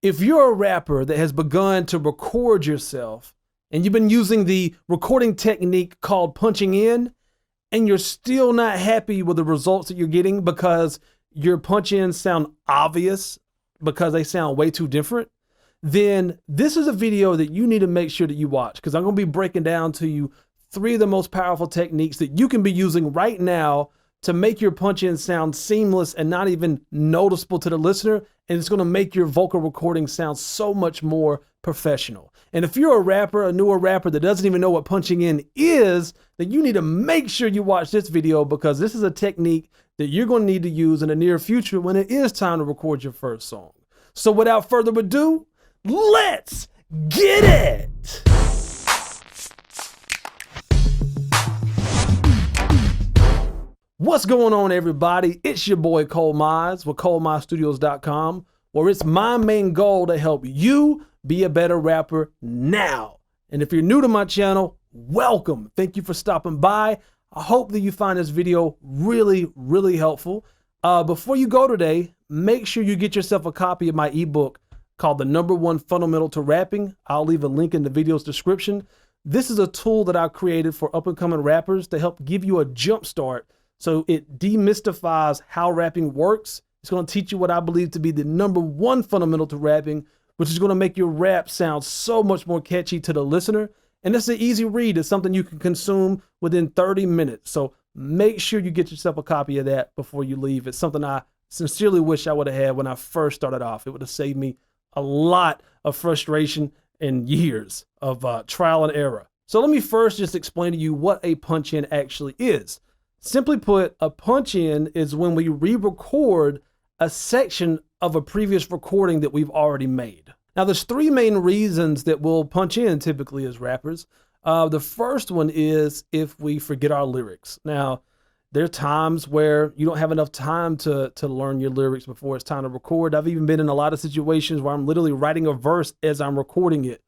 If you're a rapper that has begun to record yourself and you've been using the recording technique called punching in, and you're still not happy with the results that you're getting because your punch-ins sound obvious because they sound way too different, then this is a video that you need to make sure that you watch, because I'm going to be breaking down to you 3 of the most powerful techniques that you can be using right now to make your punch-in sound seamless and not even noticeable to the listener. And it's going to make your vocal recording sound so much more professional. And if you're a rapper, a newer rapper that doesn't even know what punching in is, then you need to make sure you watch this video, because this is a technique that you're going to need to use in the near future when it is time to record your first song. So without further ado, let's get it. What's going on, everybody? It's your boy ColeMize with ColeMizeStudios.com, where it's my main goal to help you be a better rapper now. And if you're new to my channel, welcome. Thank you for stopping by. I hope that you find this video really helpful. Before you go today, make sure you get yourself a copy of my ebook called The #1 Fundamental to Rapping. I'll leave a link in the video's description. This is a tool that I created for up-and-coming rappers to help give you a jump start, so it demystifies how rapping works. It's going to teach you what I believe to be the #1 fundamental to rapping, which is going to make your rap sound so much more catchy to the listener. And it's an easy read. It's something you can consume within 30 minutes. So make sure you get yourself a copy of that before you leave. It's something I sincerely wish I would have had when I first started off. It would have saved me a lot of frustration and years of trial and error. So let me first just explain to you what a punch-in actually is. Simply put, a punch-in is when we re-record a section of a previous recording that we've already made. Now, there's 3 main reasons that we'll punch in typically as rappers. The first one is if we forget our lyrics. Now, there are times where you don't have enough time to learn your lyrics before it's time to record. I've even been in a lot of situations where I'm literally writing a verse as I'm recording it.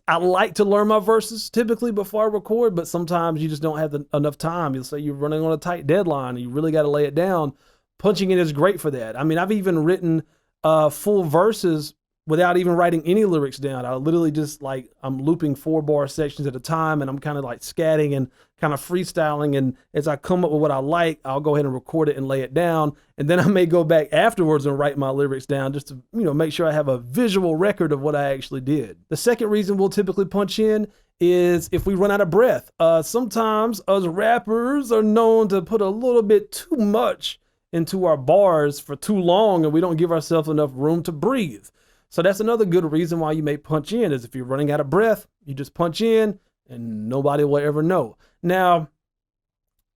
I like to learn my verses typically before I record, but sometimes you just don't have enough time. You'll say you're running on a tight deadline and you really got to lay it down. Punching in is great for that. I mean, I've even written full verses without even writing any lyrics down. I literally just I'm looping 4-bar sections at a time, and I'm kind of like scatting and kind of freestyling. And as I come up with what I like, I'll go ahead and record it and lay it down. And then I may go back afterwards and write my lyrics down just to, make sure I have a visual record of what I actually did. The second reason we'll typically punch in is if we run out of breath. Sometimes us rappers are known to put a little bit too much into our bars for too long, and we don't give ourselves enough room to breathe. So that's another good reason why you may punch in, is if you're running out of breath, you just punch in and nobody will ever know. Now,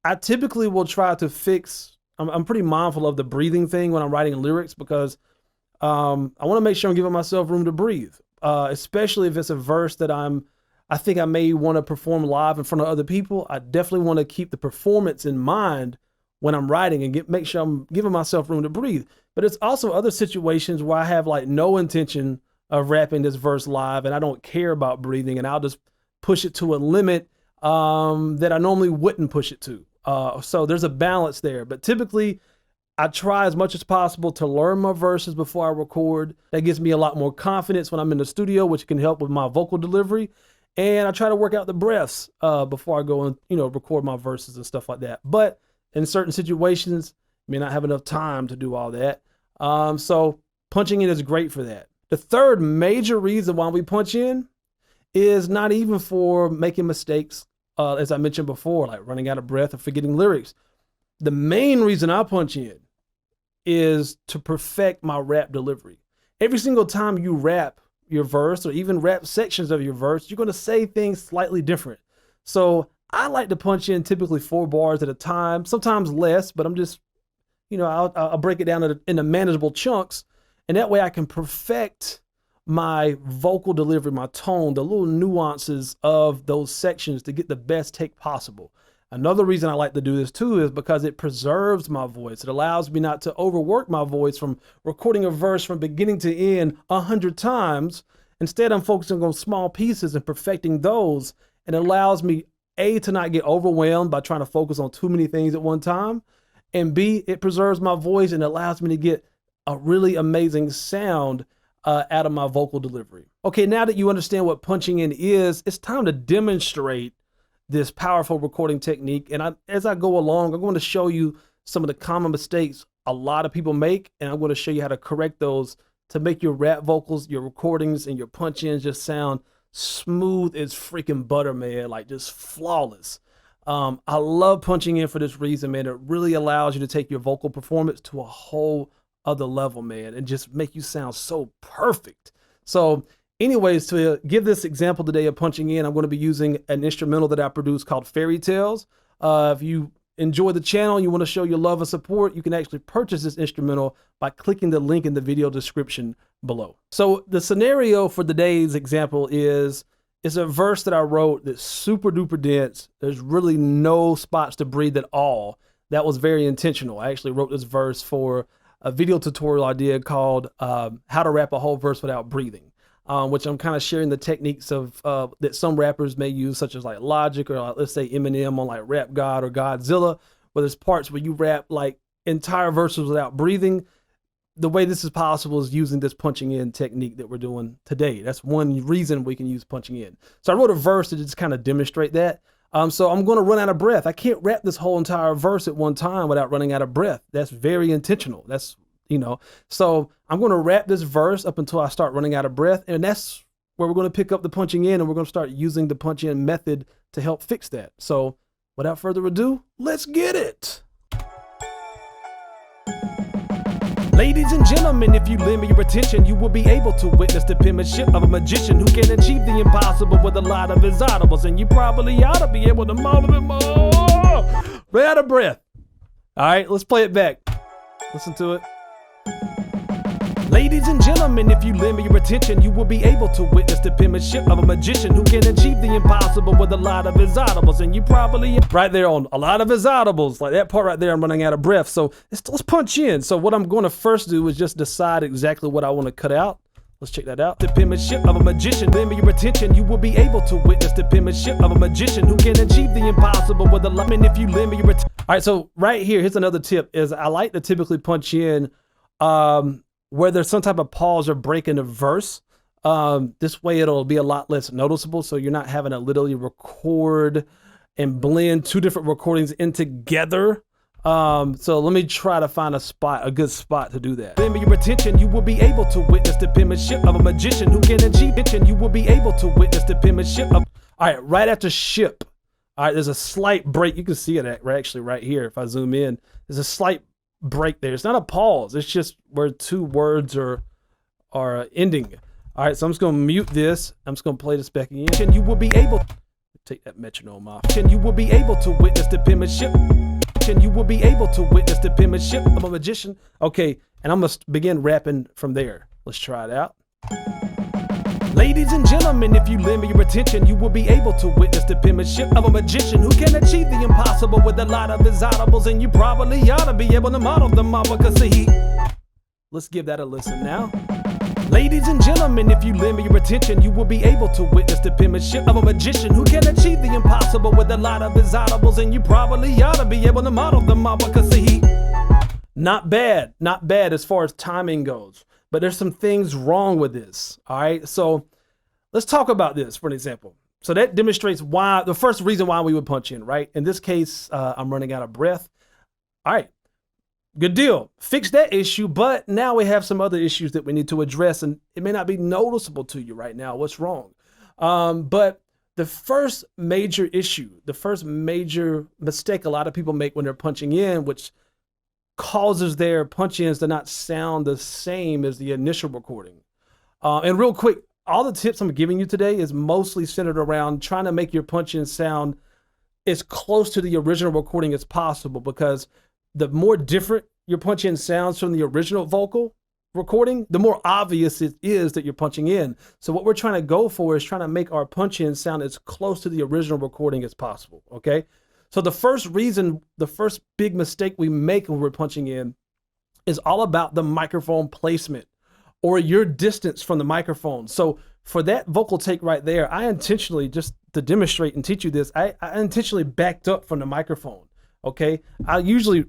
I typically will try to fix, I'm pretty mindful of the breathing thing when I'm writing lyrics, because I want to make sure I'm giving myself room to breathe, especially if it's a verse that I think I may want to perform live in front of other people. I definitely want to keep the performance in mind when I'm writing and make sure I'm giving myself room to breathe. But it's also other situations where I have no intention of rapping this verse live and I don't care about breathing, and I'll just push it to a limit that I normally wouldn't push it to. So there's a balance there. But typically, I try as much as possible to learn my verses before I record. That gives me a lot more confidence when I'm in the studio, which can help with my vocal delivery. And I try to work out the breaths before I go and record my verses and stuff like that. But in certain situations, you may not have enough time to do all that. So punching in is great for that. The third major reason why we punch in is not even for making mistakes, as I mentioned before, like running out of breath or forgetting lyrics. The main reason I punch in is to perfect my rap delivery. Every single time you rap your verse or even rap sections of your verse, you're going to say things slightly different. So I like to punch in typically 4 bars at a time, sometimes less, but I'm just, I'll break it down into manageable chunks. And that way I can perfect my vocal delivery, my tone, the little nuances of those sections to get the best take possible. Another reason I like to do this too is because it preserves my voice. It allows me not to overwork my voice from recording a verse from beginning to end 100 times. Instead, I'm focusing on small pieces and perfecting those. And it allows me, A, to not get overwhelmed by trying to focus on too many things at one time. And B, it preserves my voice and allows me to get a really amazing sound out of my vocal delivery. Okay, now that you understand what punching in is, it's time to demonstrate this powerful recording technique. And as I go along, I'm going to show you some of the common mistakes a lot of people make, and I'm going to show you how to correct those to make your rap vocals, your recordings, and your punch-ins just sound smooth as freaking butter, man, like just flawless. I love punching in for this reason, man. It really allows you to take your vocal performance to a whole other level, man, and just make you sound so perfect. So anyways, to give this example today of punching in, I'm going to be using an instrumental that I produced called Fairy Tales. If you enjoy the channel, you want to show your love and support, you can actually purchase this instrumental by clicking the link in the video description below. So the scenario for today's example is, it's a verse that I wrote that's super duper dense. There's really no spots to breathe at all. That was very intentional. I actually wrote this verse for a video tutorial I did called How to Rap a Whole Verse Without Breathing, which I'm kind of sharing the techniques of that some rappers may use, such as like Logic or let's say Eminem on like Rap God or Godzilla, where there's parts where you rap like entire verses without breathing. The way this is possible is using this punching in technique that we're doing today. That's one reason we can use punching in. So I wrote a verse to just kind of demonstrate that. So I'm going to run out of breath. I can't rap this whole entire verse at one time without running out of breath. That's very intentional. That's, so I'm going to rap this verse up until I start running out of breath. And that's where we're going to pick up the punching in, and we're going to start using the punch in method to help fix that. So without further ado, let's get it. Ladies and gentlemen, if you lend me your attention, you will be able to witness the penmanship of a magician who can achieve the impossible with a lot of his audibles, and you probably ought to be able to model them all. Right out of breath. All right, let's play it back. Listen to it. Ladies and gentlemen, if you lend me your attention, you will be able to witness the penmanship of a magician who can achieve the impossible with a lot of his audibles, and you probably right there on a lot of his audibles, like that part right there, I'm running out of breath. So let's punch in. So what I'm going to first do is just decide exactly what I want to cut out. Let's check that out. The penmanship of a magician. Lend me your attention, you will be able to witness the penmanship of a magician who can achieve the impossible with a lot. And if you lend me your attention. All right, so right here, here's another tip: is I like to typically punch in where there's some type of pause or break in the verse. This way it'll be a lot less noticeable, so you're not having to literally record and blend two different recordings in together. So let me try to find a good spot to do that. Lend me your attention, you will be able to witness the penmanship of a magician who can achieve it, and you will be able to witness the penmanship of... All right, right after ship, all right, there's a slight break. You can see it actually right here. If I zoom in, there's a slight break there. It's not a pause. It's just where two words are ending. All right, so I'm just gonna mute this. I'm just gonna play this back again. And you will be able to take that metronome off. And you will be able to witness the penmanship. And you will be able to witness the penmanship of a magician. Okay, and I'm gonna begin rapping from there. Let's try it out. Ladies and gentlemen, if you lend me your attention, you will be able to witness the penmanship of a magician who can achieve the impossible with a lot of his audibles, and you probably ought to be able to model them all, because see, let's give that a listen now. Ladies and gentlemen, if you lend me your attention, you will be able to witness the penmanship of a magician who can achieve the impossible with a lot of his audibles, and you probably ought to be able to model them all, because see, not bad as far as timing goes. But there's some things wrong with this. All right, so let's talk about this for an example. So that demonstrates why, the first reason why we would punch in, right? In this case, I'm running out of breath. All right, good deal. Fix that issue, but now we have some other issues that we need to address, and it may not be noticeable to you right now what's wrong. But the first major issue, the first major mistake a lot of people make when they're punching in, which causes their punch-ins to not sound the same as the initial recording. And real quick, all the tips I'm giving you today is mostly centered around trying to make your punch-in sound as close to the original recording as possible, because the more different your punch-in sounds from the original vocal recording, the more obvious it is that you're punching in. So what we're trying to go for is trying to make our punch-in sound as close to the original recording as possible, okay? So the first big mistake we make when we're punching in is all about the microphone placement or your distance from the microphone. So for that vocal take right there, I intentionally, just to demonstrate and teach you this, I intentionally backed up from the microphone, okay? I usually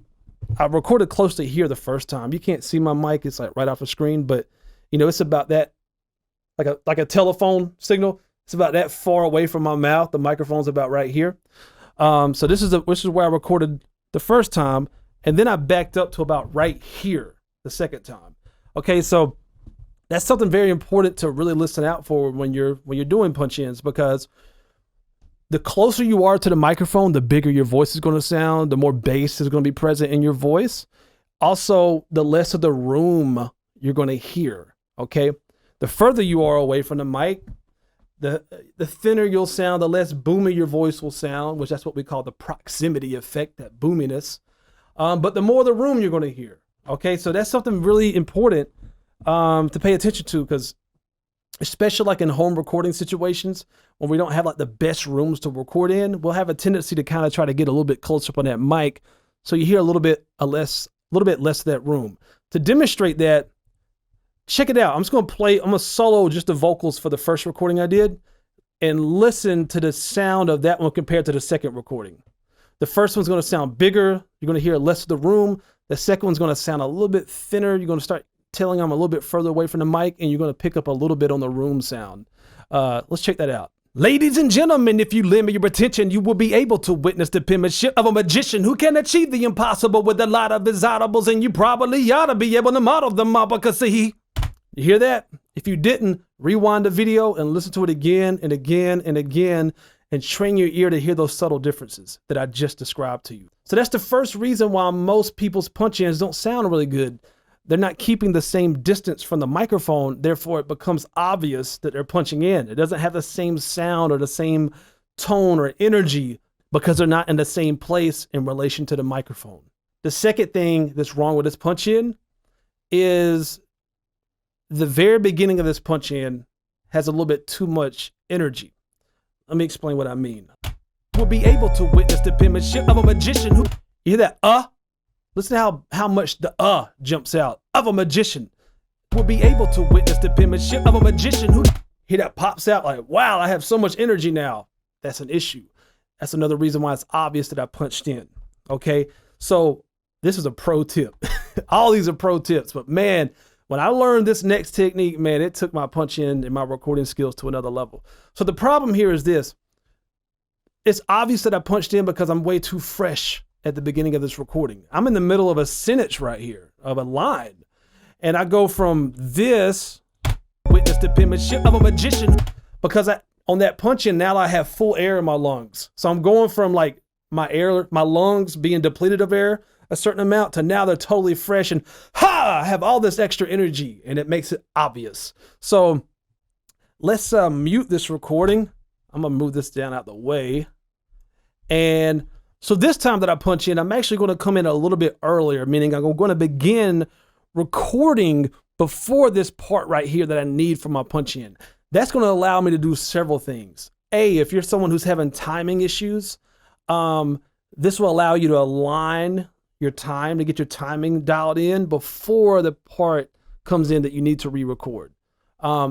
I recorded close to here the first time. You can't see my mic. It's like right off the screen, but you know, it's about that, like a telephone signal. It's about that far away from my mouth. The microphone's about right here. So this is where I recorded the first time. And then I backed up to about right here the second time. Okay, so that's something very important to really listen out for when you're doing punch-ins, because the closer you are to the microphone, the bigger your voice is going to sound, the more bass is going to be present in your voice. Also, the less of the room you're going to hear, okay? The further you are away from the mic, the thinner you'll sound, the less boomy your voice will sound, which that's what we call the proximity effect, that boominess. But the more the room you're going to hear, okay? So that's something really important to pay attention to, because especially like in home recording situations, when we don't have like the best rooms to record in, we'll have a tendency to kind of try to get a little bit closer up on that mic, so you hear a little bit less of that room. To demonstrate that, check it out. I'm gonna solo just the vocals for the first recording I did, and listen to the sound of that one compared to the second recording. The first one's gonna sound bigger. You're gonna hear less of the room. The second one's gonna sound a little bit thinner. You're gonna start telling I'm a little bit further away from the mic, and you're gonna pick up a little bit on the room sound. Let's check that out. Ladies and gentlemen, if you lend me your attention, you will be able to witness the penmanship of a magician who can achieve the impossible with a lot of his audibles, and you probably ought to be able to model them all, because see, you hear that? If you didn't, rewind the video and listen to it again and again and again, and train your ear to hear those subtle differences that I just described to you. So that's the first reason why most people's punch-ins don't sound really good. They're not keeping the same distance from the microphone, therefore it becomes obvious that they're punching in. It doesn't have the same sound or the same tone or energy because they're not in the same place in relation to the microphone. The second thing that's wrong with this punch-in is the very beginning of this punch-in has a little bit too much energy. Let me explain what I mean. We'll be able to witness the penmanship of a magician who... You hear that? Listen to how much the jumps out. Of a magician. We'll be able to witness the penmanship of a magician who... Hear that pops out like, wow, I have so much energy now. That's an issue. That's another reason why it's obvious that I punched in. Okay? So this is a pro tip. All these are pro tips, but man, when I learned this next technique, man, it took my punch in and my recording skills to another level. So the problem here is this. It's obvious that I punched in because I'm way too fresh at the beginning of this recording. I'm in the middle of a sentence right here, of a line. And I go from this, witness the penmanship of a magician, because on that punch in, now I have full air in my lungs. So I'm going from like my lungs being depleted of air a certain amount to now they're totally fresh and I have all this extra energy, and it makes it obvious. So let's mute this recording. I'm gonna move this down out the way. And so this time that I punch in, I'm actually gonna come in a little bit earlier, meaning I'm gonna begin recording before this part right here that I need for my punch in. That's gonna allow me to do several things. If you're someone who's having timing issues, this will allow you to align your time, to get your timing dialed in before the part comes in that you need to re-record.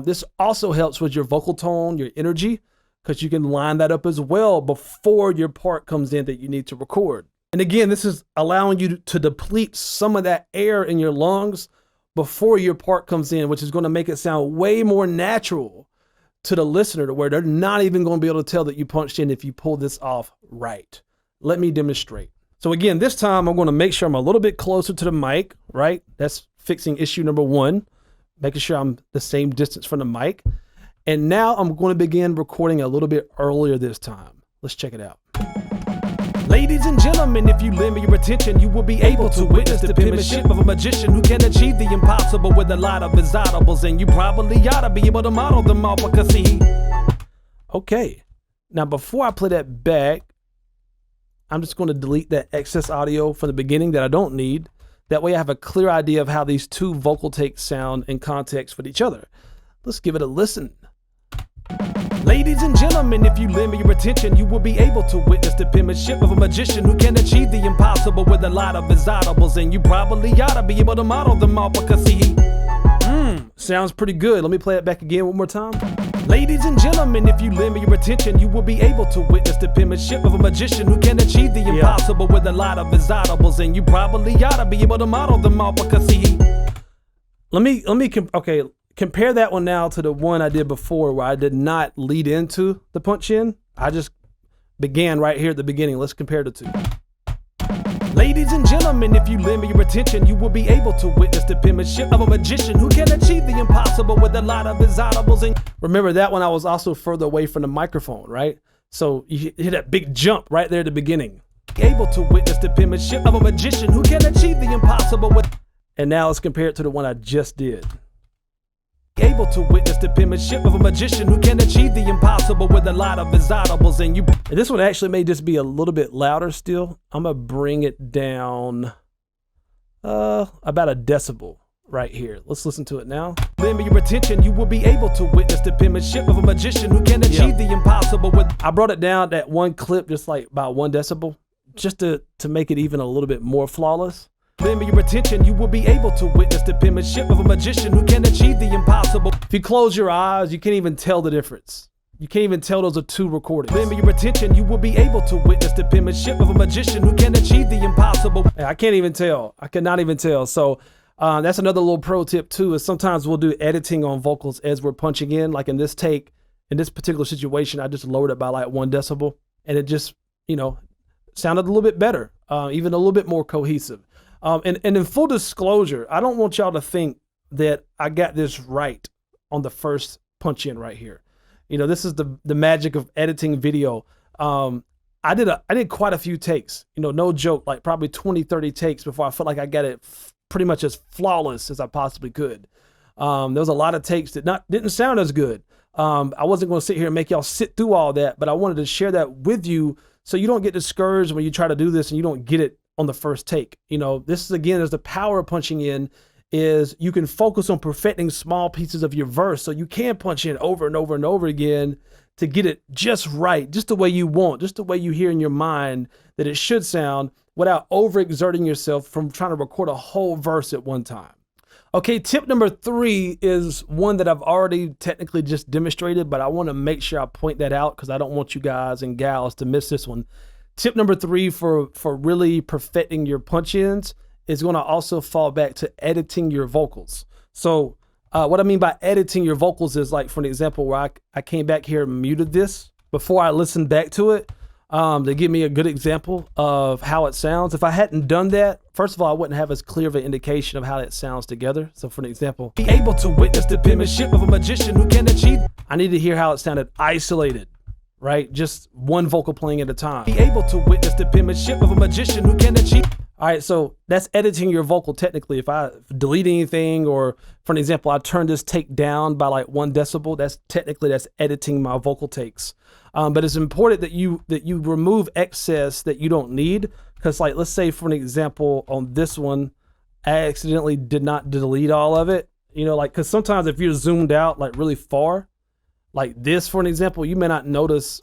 This also helps with your vocal tone, your energy, because you can line that up as well before your part comes in that you need to record. And again, this is allowing you to deplete some of that air in your lungs before your part comes in, which is going to make it sound way more natural to the listener, to where they're not even going to be able to tell that you punched in if you pull this off right. Let me demonstrate. So again, this time I'm going to make sure I'm a little bit closer to the mic, right? That's fixing issue number one, making sure I'm the same distance from the mic. And now I'm going to begin recording a little bit earlier this time. Let's check it out. Ladies and gentlemen, if you lend me your attention, you will be able to witness the penmanship of a magician who can achieve the impossible with a lot of his audibles, and you probably ought to be able to model them all, because see. Okay, now before I play that back, I'm just going to delete that excess audio from the beginning that I don't need. That way I have a clear idea of how these two vocal takes sound in context with each other. Let's give it a listen. Ladies and gentlemen, if you lend me your attention, you will be able to witness the penmanship of a magician who can achieve the impossible with a lot of his audibles, and you probably ought to be able to model them all, because see, sounds pretty good. Let me play it back again one more time. Ladies and gentlemen, if you lend me your attention, you will be able to witness the penmanship of a magician who can achieve the impossible with a lot of his audibles, and you probably ought to be able to model them all because he. Compare that one now to the one I did before where I did not lead into the punch in. I just began right here at the beginning. Let's compare the two. Ladies and gentlemen, if you lend me your attention, you will be able to witness the penmanship of a magician who can achieve the impossible with a lot of his audibles. And remember that one, I was also further away from the microphone, right? So you hit that big jump right there at the beginning. Able to witness the penmanship of a magician who can achieve the impossible with. And now let's compare it to the one I just did. Able to witness the penmanship of a magician who can achieve the impossible with a lot of his audibles. And this one actually may just be a little bit louder still. I'm gonna bring it down about a decibel right here. Let's listen to it now. Lend me your attention, you will be able to witness the penmanship of a magician who can achieve the impossible with. I brought it down that one clip just like about 1 decibel, just to make it even a little bit more flawless. Lend me your attention, you will be able to witness the penmanship of a magician who can achieve the impossible. If you close your eyes, you can't even tell the difference. You can't even tell those are two recordings. Lend me your attention, you will be able to witness the penmanship of a magician who can achieve the impossible. I can't even tell. I cannot even tell. So that's another little pro tip too, is sometimes we'll do editing on vocals as we're punching in. Like in this take, in this particular situation, I just lowered it by like 1 decibel and it just, sounded a little bit better, even a little bit more cohesive. And in full disclosure, I don't want y'all to think that I got this right on the first punch in right here. This is the magic of editing video. I did quite a few takes, no joke, like probably 20, 30 takes before I felt like I got it pretty much as flawless as I possibly could. There was a lot of takes that didn't sound as good. I wasn't going to sit here and make y'all sit through all that, but I wanted to share that with you so you don't get discouraged when you try to do this and you don't get it on the first take. This is, again, is the power of punching in, is you can focus on perfecting small pieces of your verse so you can punch in over and over and over again to get it just right, just the way you want, just the way you hear in your mind that it should sound without overexerting yourself from trying to record a whole verse at one time. Okay, tip number 3 is one that I've already technically just demonstrated, but I want to make sure I point that out because I don't want you guys and gals to miss this one. Tip number 3 for really perfecting your punch-ins is going to also fall back to editing your vocals. So what I mean by editing your vocals is, like, for an example, where I came back here and muted this before I listened back to it to give me a good example of how it sounds. If I hadn't done that, first of all, I wouldn't have as clear of an indication of how it sounds together. So for an example, be able to witness the penmanship of a magician who can achieve. I need to hear how it sounded isolated. Right? Just one vocal playing at a time. Be able to witness the penmanship of a magician who can achieve. All right, so that's editing your vocal technically. If I delete anything, or for an example, I turn this take down by like 1 decibel, that's editing my vocal takes. But it's important that you remove excess that you don't need. Because, like, let's say for an example on this one, I accidentally did not delete all of it. Because sometimes if you're zoomed out like really far, like this, for an example, you may not notice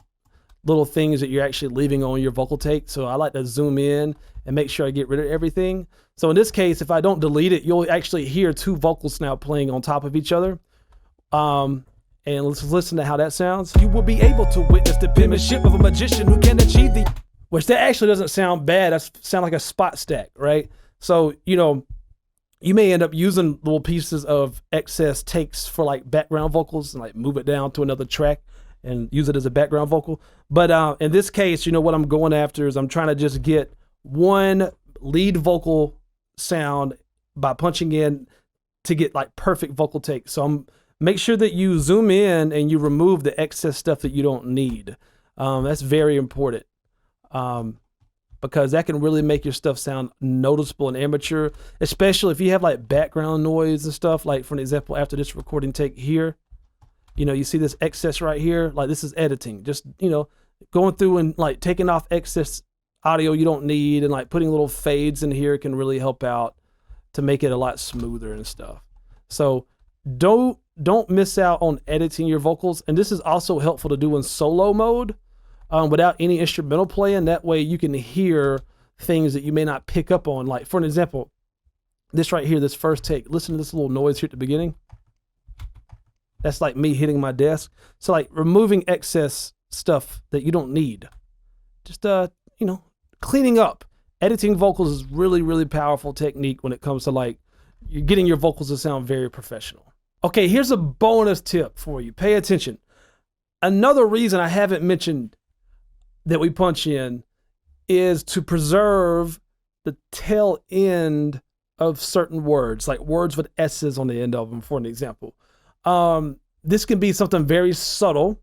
little things that you're actually leaving on your vocal take. So I like to zoom in and make sure I get rid of everything. So in this case, if I don't delete it, you'll actually hear 2 vocals now playing on top of each other. And let's listen to how that sounds. You will be able to witness the penmanship of a magician who can achieve the, which that actually doesn't sound bad. That sounds like a spot stack, right? So, you may end up using little pieces of excess takes for like background vocals and like move it down to another track and use it as a background vocal. But in this case, what I'm going after is I'm trying to just get one lead vocal sound by punching in to get like perfect vocal take. So make sure that you zoom in and you remove the excess stuff that you don't need. That's very important. Because that can really make your stuff sound noticeable and amateur, especially if you have like background noise and stuff. Like, for an example, after this recording take here, you see this excess right here, like this is editing. Just, going through and like taking off excess audio you don't need and like putting little fades in here can really help out to make it a lot smoother and stuff. So don't miss out on editing your vocals. And this is also helpful to do in solo mode. Without any instrumental playing. That way you can hear things that you may not pick up on. Like, for an example, this right here, this first take, listen to this little noise here at the beginning. That's like me hitting my desk. So like removing excess stuff that you don't need. Just, you know, cleaning up. Editing vocals is really, really powerful technique when it comes to like, you're getting your vocals to sound very professional. Okay, here's a bonus tip for you. Pay attention. Another reason I haven't mentioned that we punch in is to preserve the tail end of certain words, like words with S's on the end of them, for an example. This can be something very subtle,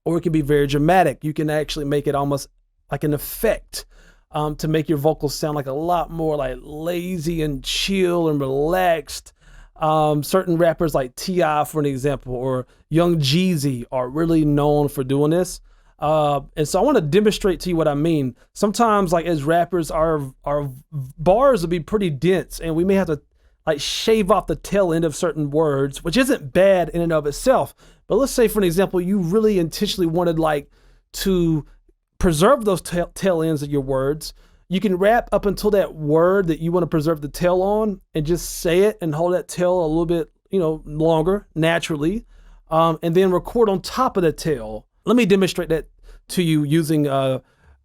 or it can be very dramatic. You can actually make it almost like an effect to make your vocals sound like a lot more like lazy and chill and relaxed. Certain rappers like T.I., for an example, or Young Jeezy are really known for doing this. And so I want to demonstrate to you what I mean. Sometimes, like as rappers, our bars will be pretty dense, and we may have to like shave off the tail end of certain words, which isn't bad in and of itself. But let's say, for an example, you really intentionally wanted like to preserve those tail ends of your words. You can rap up until that word that you want to preserve the tail on, and just say it and hold that tail a little bit, you know, longer naturally, and then record on top of the tail. Let me demonstrate that to you using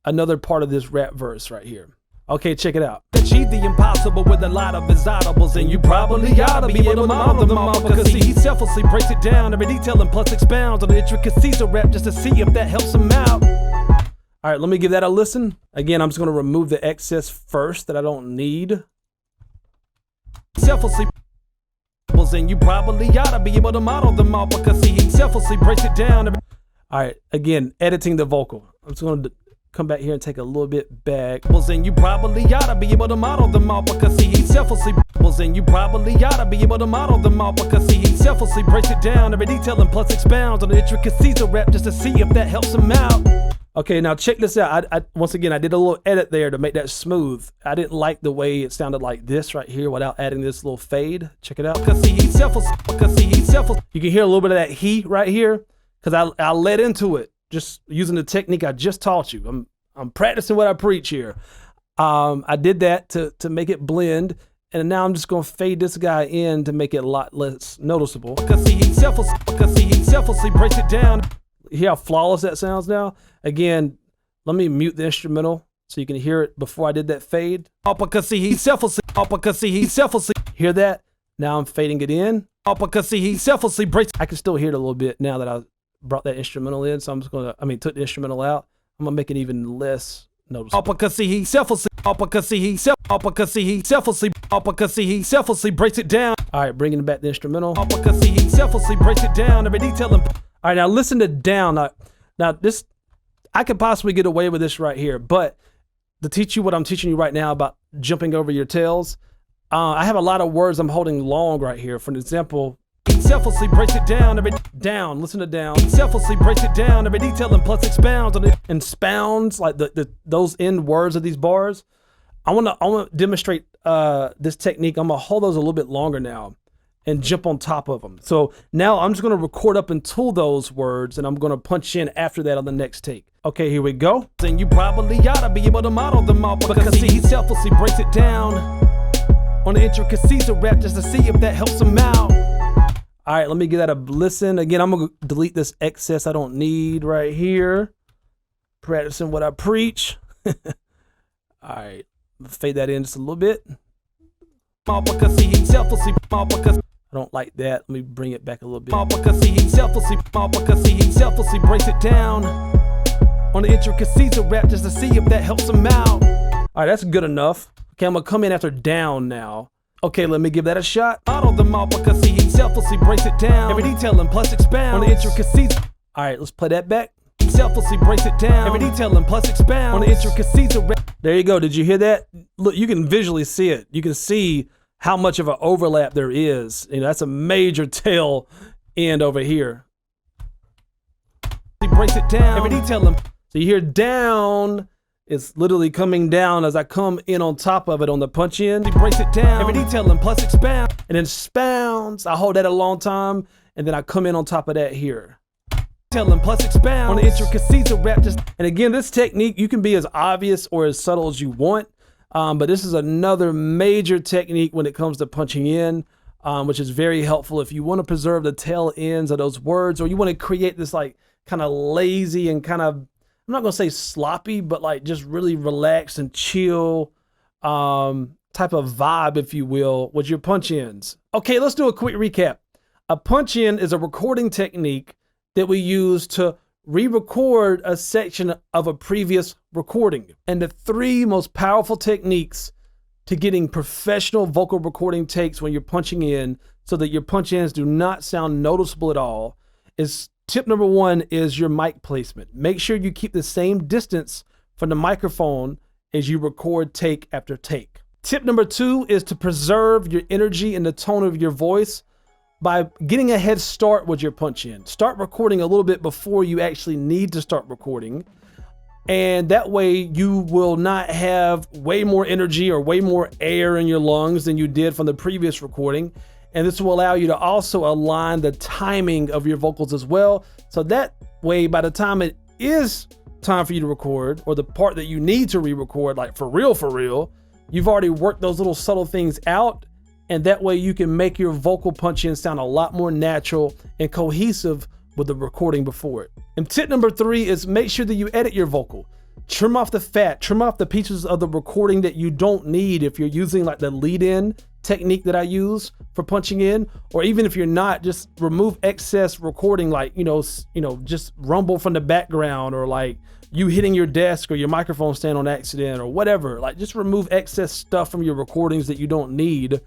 another part of this rap verse right here. Okay, check it out. Achieve the impossible with a lot of his audibles, and you probably ought to be able to model them all, because he selflessly breaks it down, every detail, and plus expounds on the intricacies of rap just to see if that helps him out. All right, let me give that a listen. Again, I'm just going to remove the excess first that I don't need. Selflessly, and you probably ought to be able to model them all, because he selflessly breaks it down. All right, again, editing the vocal. I'm just going to come back here and take a little bit back. And you probably ought to be able to model them all, because he selflessly, and you probably ought to be able to model them all, because he selflessly breaks it down, every detail, and plus expounds on the intricacies of rap just to see if that helps him out. Okay, now check this out. Once again, I did a little edit there to make that smooth. I didn't like the way it sounded like this right here without adding this little fade. Check it out. Because he selfless. You can hear a little bit of that he right here, because I led into it just using the technique I just taught you. I'm practicing what I preach here. I did that to make it blend, and now I'm just gonna fade this guy in to make it a lot less noticeable. Because he selflessly breaks it down. Hear how flawless that sounds now? Again, let me mute the instrumental so you can hear it before I did that fade. Because he selflessly. Hear that? Now I'm fading it in. Because he selflessly breaks. I can still hear it a little bit now that I brought that instrumental in, so I'm just gonna, took the instrumental out. I'm gonna make it even less noticeable. Because he selflessly breaks it down. All right, bringing back the instrumental. Because he selflessly breaks it down, every detail. All right, now listen to down. Now this, I could possibly get away with this right here, but to teach you what I'm teaching you right now about jumping over your tails, I have a lot of words I'm holding long right here. For an example, he selflessly breaks it down, every down. Listen to down. He selflessly breaks it down, every detail, and plus expounds on it. And expounds, like those end words of these bars. I wanna demonstrate this technique. I'm gonna hold those a little bit longer now and jump on top of them. So now I'm just gonna record up until those words, and I'm gonna punch in after that on the next take. Okay, here we go. And you probably ought to be able to model them all, because he selflessly breaks it down on the intricacies of rap just to see if that helps him out. All right, let me give that a listen. Again, I'm gonna delete this excess I don't need right here. Practicing what I preach. All right, fade that in just a little bit. Because he selflessly, because I don't like that. Let me bring it back a little bit. Because he selflessly breaks it down on the intricacies of rap just to see if that helps him out. All right, that's good enough. Okay, I'm gonna come in after down now. Okay, let me give that a shot. Model them all, because he selflessly breaks it down, every detail, and plus expounds on the intricacies. All right, let's play that back. He selflessly breaks it down, every detail, and plus expounds on the intricacies of rap. There you go. Did you hear that? Look, you can visually see it. You can see how much of an overlap there is. You know, that's a major tail end over here. He breaks it down, every detail. So you hear down. It's literally coming down as I come in on top of it on the punch in. He breaks it down, every detail, and plus expound. And then expounds. I hold that a long time, and then I come in on top of that here. Tell and plus expound on the intricacies of rap. And again, this technique, you can be as obvious or as subtle as you want. But this is another major technique when it comes to punching in. which is very helpful if you want to preserve the tail ends of those words, or you want to create this like kind of lazy and kind of, I'm not going to say sloppy, but like just really relaxed and chill type of vibe, if you will, with your punch ins. Okay, let's do a quick recap. A punch in is a recording technique that we use to re-record a section of a previous recording. And the three most powerful techniques to getting professional vocal recording takes when you're punching in so that your punch ins do not sound noticeable at all is tip number one is your mic placement. Make sure you keep the same distance from the microphone as you record take after take. Tip number two is to preserve your energy and the tone of your voice by getting a head start with your punch in. Start recording a little bit before you actually need to start recording. And that way you will not have way more energy or way more air in your lungs than you did from the previous recording. And this will allow you to also align the timing of your vocals as well. So that way, by the time it is time for you to record, or the part that you need to re-record, like for real, you've already worked those little subtle things out. And that way you can make your vocal punch-in sound a lot more natural and cohesive with the recording before it. And tip number three is make sure that you edit your vocal. Trim off the fat, trim off the pieces of the recording that you don't need if you're using like the lead-in technique that I use for punching in, or even if you're not, just remove excess recording, like, just rumble from the background, or like you hitting your desk or your microphone stand on accident or whatever. Like, just remove excess stuff from your recordings that you don't need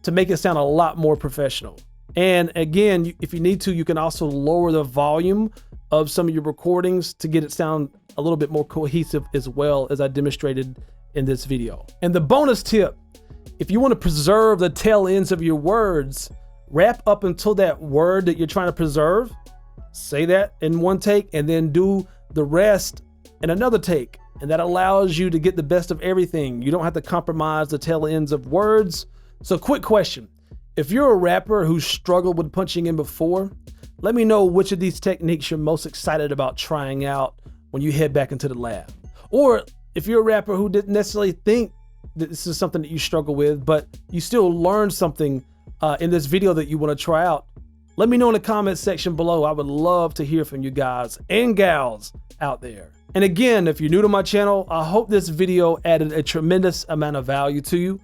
to make it sound a lot more professional. And again, if you need to, you can also lower the volume of some of your recordings to get it sound a little bit more cohesive as well, as I demonstrated in this video. And the bonus tip, if you want to preserve the tail ends of your words, rap up until that word that you're trying to preserve, say that in one take, and then do the rest in another take. And that allows you to get the best of everything. You don't have to compromise the tail ends of words. So quick question, if you're a rapper who struggled with punching in before, let me know which of these techniques you're most excited about trying out when you head back into the lab. Or if you're a rapper who didn't necessarily think that this is something that you struggle with, but you still learned something in this video that you want to try out, let me know in the comment section below. I would love to hear from you guys and gals out there. And again, if you're new to my channel, I hope this video added a tremendous amount of value to you.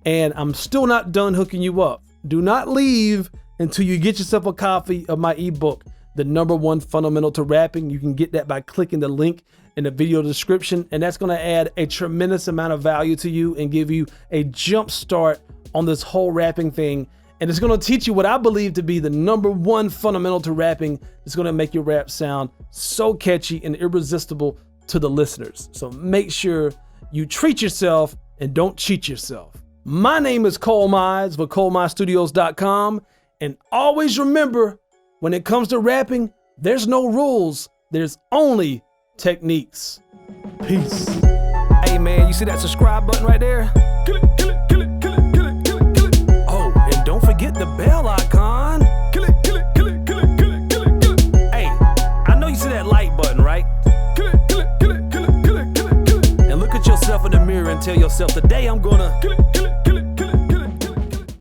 And I'm still not done hooking you up. Do not leave until you get yourself a copy of my ebook, The #1 Fundamental to Rapping. You can get that by clicking the link in the video description, and that's gonna add a tremendous amount of value to you and give you a jump start on this whole rapping thing. And it's gonna teach you what I believe to be the #1 fundamental to rapping. It's gonna make your rap sound so catchy and irresistible to the listeners. So make sure you treat yourself and don't cheat yourself. My name is ColeMize with ColeMizeStudios.com, and always remember, when it comes to rapping, there's no rules, there's only techniques. Peace. Hey man, you see that subscribe button right there? Kill it, kill it, kill it, kill it, kill it, kill it, kill it. Oh, and don't forget the bell icon. Kill it, kill it, kill it, kill it, kill it, kill it, kill it. Hey, I know you see that like button, right? Kill it, kill it, kill it, kill it, kill it, kill it, kill it. And look at yourself in the mirror and tell yourself, today I'm gonna kill it, kill it.